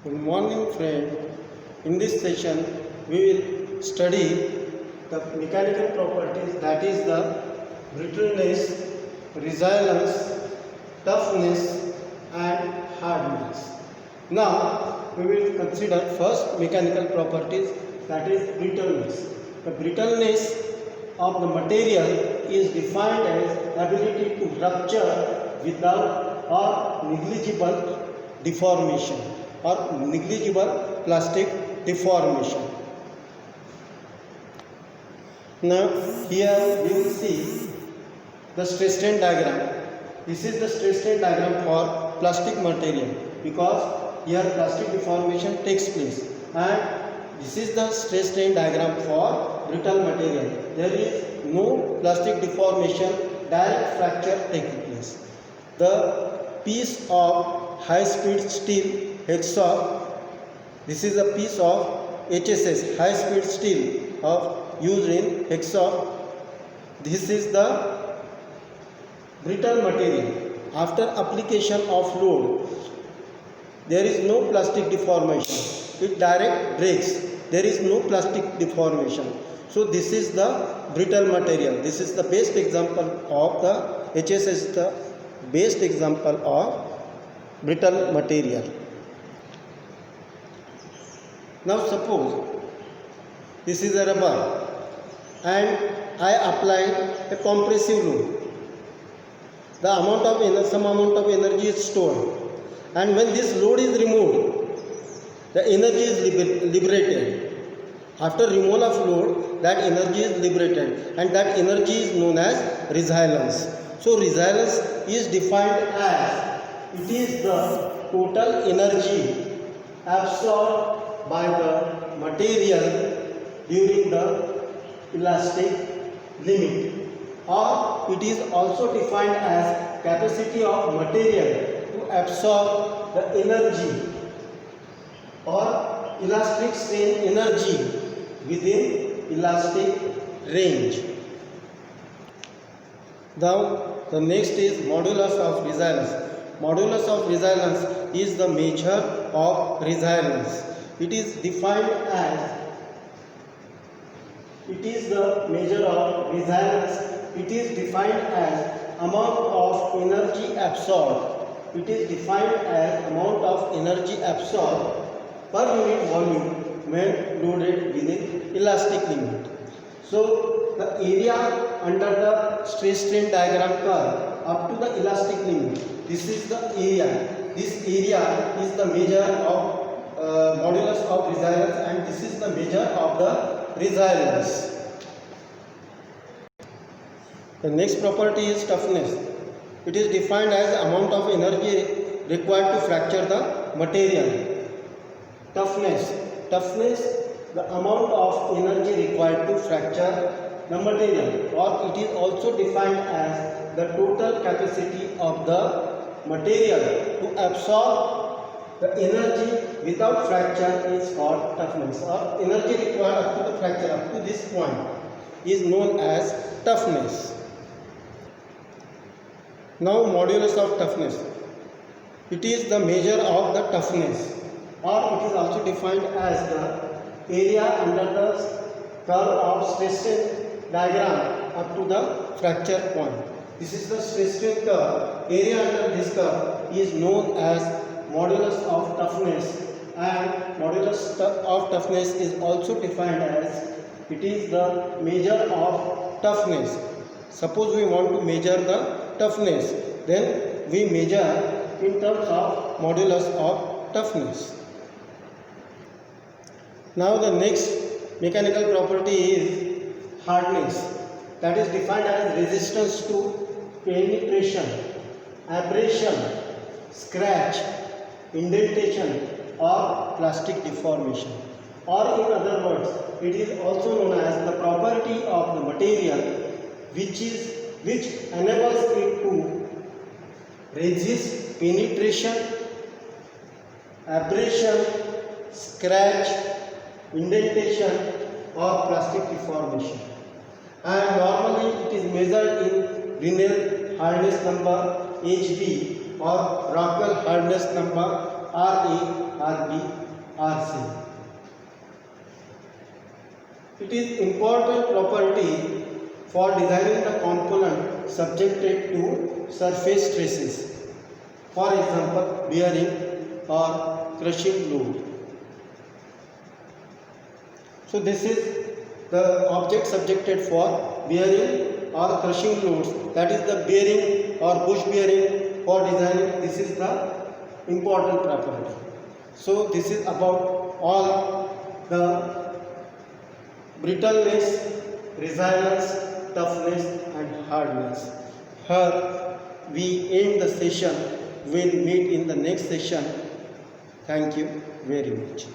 Good morning, friend. In this session, we will study the mechanical properties, that is the brittleness, resilience, toughness and hardness. Now, we will consider first mechanical properties, that is brittleness. The brittleness of the material is defined as ability to rupture without or negligible deformation or negligible plastic deformation. Now here we will see the stress strain diagram. This is the stress strain diagram for plastic material, because here plastic deformation takes place, and this is the stress strain diagram for brittle material. There is no plastic deformation, direct fracture taking place. The piece of high speed steel Hexaw, this is a piece of HSS, high speed steel of used in Hexaw. This is the brittle material. After application of load, there is no plastic deformation. It direct breaks. There is no plastic deformation. So this is the brittle material. This is the best example of the HSS, the best example of brittle material. Now suppose this is a rubber and I apply a compressive load. The amount of energy, some amount of energy is stored, and when this load is removed, the energy is liberated. After removal of load, that energy is liberated, and that energy is known as resilience. So resilience is defined as it is the total energy absorbed by the material during the elastic limit, or it is also defined as capacity of material to absorb the energy or elastic strain energy within elastic range. Now the next is modulus of resilience. Modulus of resilience is the measure of resilience. It is defined as, it is the measure of resilience. It is defined as amount of energy absorbed. It is defined as amount of energy absorbed per unit volume when loaded within elastic limit. So the area under the stress strain diagram curve up to the elastic limit, this is the area. This area is the measure of modulus of resilience, and this is the measure of the resilience. The next property is toughness. It is defined as amount of energy required to fracture the material. Toughness, the amount of energy required to fracture the material, or it is also defined as the total capacity of the material to absorb the energy without fracture is called toughness, or energy required up to the fracture up to this point is known as toughness. Now modulus of toughness. It is the measure of the toughness, or it is also defined as the area under the curve of stress strain diagram up to the fracture point. This is the stress strain curve. Area under this curve is known as modulus of toughness, and modulus of toughness is also defined as it is the measure of toughness. Suppose we want to measure the toughness, then we measure in terms of modulus of toughness. Now the next mechanical property is hardness, that is defined as resistance to penetration, abrasion, scratch, indentation or plastic deformation, or in other words, it is also known as the property of the material which enables it to resist penetration, abrasion, scratch, indentation or plastic deformation, and normally it is measured in Rinel hardness number HB or Rockwell hardness number RA, RB RC. It is important property for designing the component subjected to surface stresses. For example, bearing or crushing load. So this is the object subjected for bearing or crushing loads. That is the bearing or bush bearing for designing. This is the important property. So this is about all the brittleness, resilience, toughness and hardness. Here we end the session. We'll meet in the next session. Thank you very much.